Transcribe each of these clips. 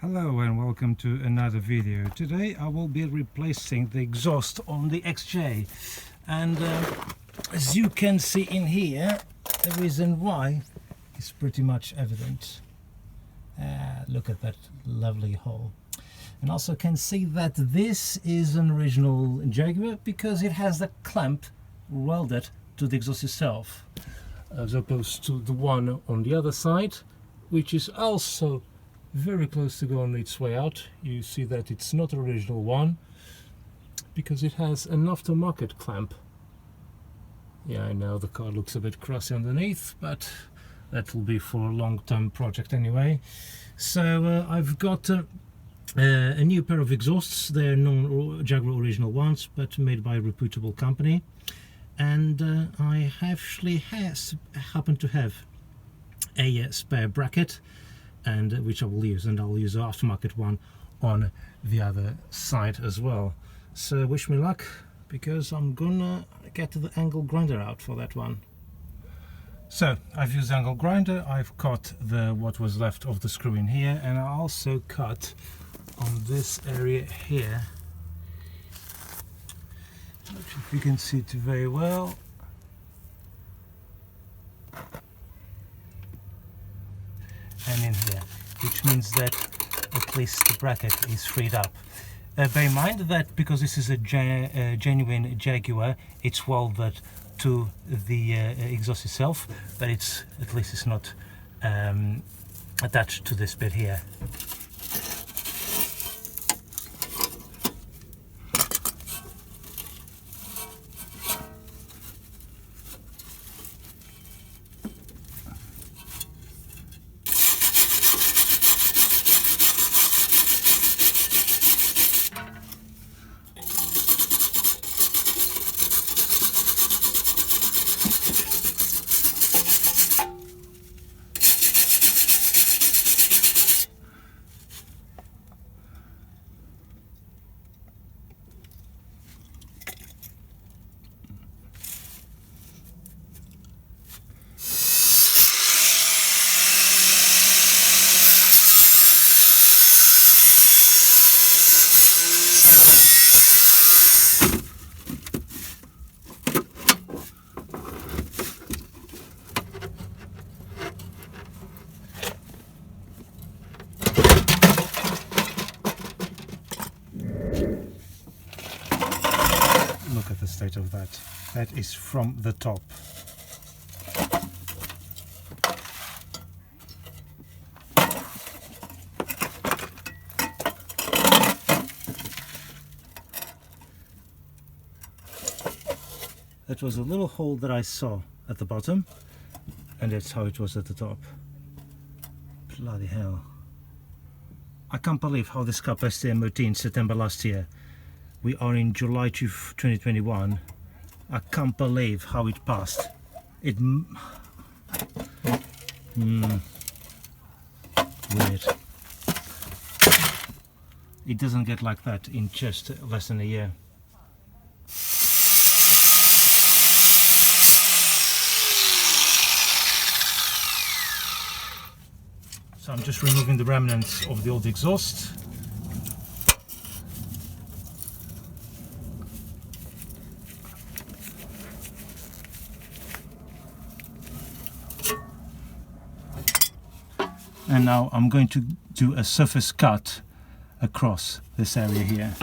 Hello and welcome to another video. Today I will be replacing the exhaust on the XJ, and as you can see in here, the reason why is pretty much evident. Look at that lovely hole, and also can see that this is an original Jaguar because it has the clamp welded to the exhaust itself, as opposed to the one on the other side, which is also very close to go on its way out. You see that it's not an original one because it has an aftermarket clamp. Yeah, I know the car looks a bit crusty underneath, but that will be for a long-term project anyway. So I've got a new pair of exhausts. They're non-Jaguar original ones, but made by a reputable company, and I actually happen to have a spare bracket, and which I will use, and I'll use the aftermarket one on the other side as well. So wish me luck, because I'm gonna get the angle grinder out for that one. So I've used the angle grinder, I've cut what was left of the screw in here, and I also cut on this area here, which if you can see it very well. And in here, which means that at least the bracket is freed up. Bear in mind that because this is a genuine Jaguar, it's welded to the exhaust itself, but at least it's not attached to this bit here. Look at the state of that. That is from the top. That was a little hole that I saw at the bottom, and that's how it was at the top. Bloody hell. I can't believe how this car passed the MOT in September last year. We are in July 2021. I can't believe how it passed. Weird. It doesn't get like that in just less than a year. So I'm just removing the remnants of the old exhaust. And now I'm going to do a surface cut across this area here.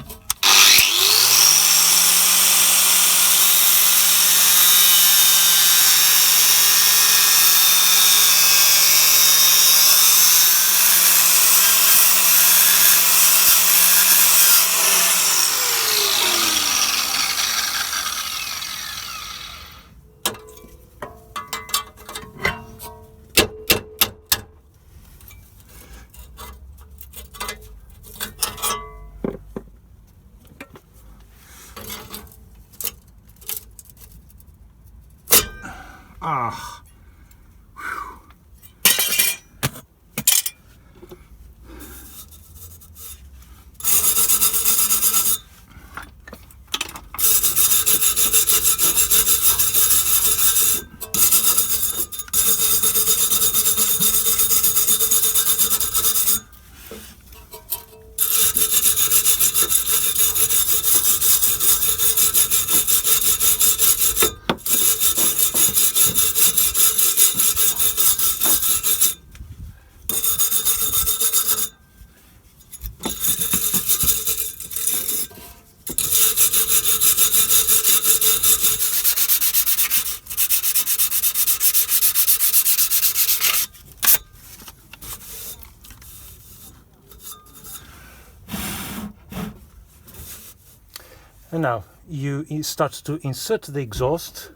And now you start to insert the exhaust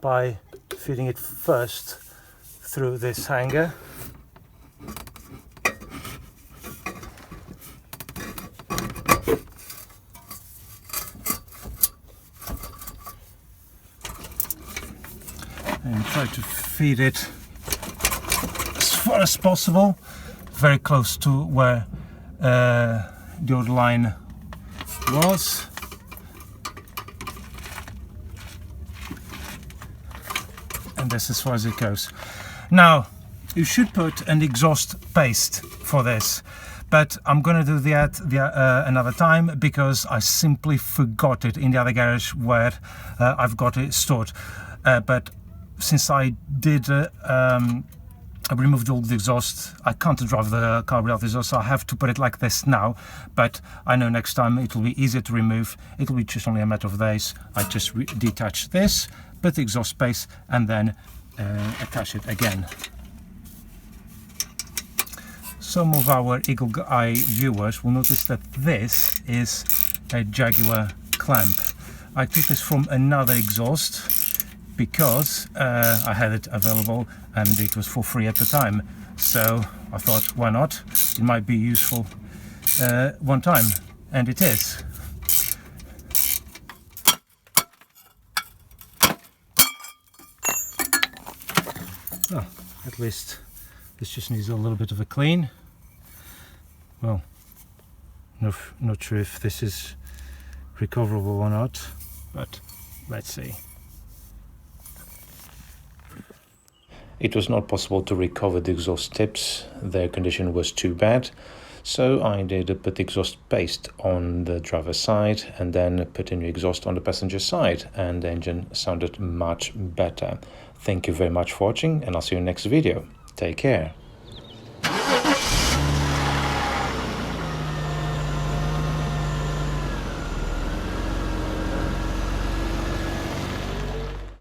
by feeding it first through this hanger. And try to feed it as far as possible, very close to where the old line was. And that's as far as it goes. Now, you should put an exhaust paste for this, but I'm gonna do that another time because I simply forgot it in the other garage where I've got it stored. But since I did I removed all the exhaust, I can't drive the car without the exhaust, so I have to put it like this now. But I know next time it will be easier to remove. It will be just only a matter of days. I just detach this, put the exhaust paste, and then attach it again. Some of our eagle eye viewers will notice that this is a Jaguar clamp. I took this from another exhaust because I had it available and it was for free at the time, so I thought, why not? It might be useful one time, and it is. Oh, at least this just needs a little bit of a clean. Well, not sure if this is recoverable or not, but let's see. It was not possible to recover the exhaust tips, their condition was too bad, so I did put the exhaust paste on the driver's side and then put a new exhaust on the passenger side, and the engine sounded much better. Thank you very much for watching, and I'll see you in the next video. Take care.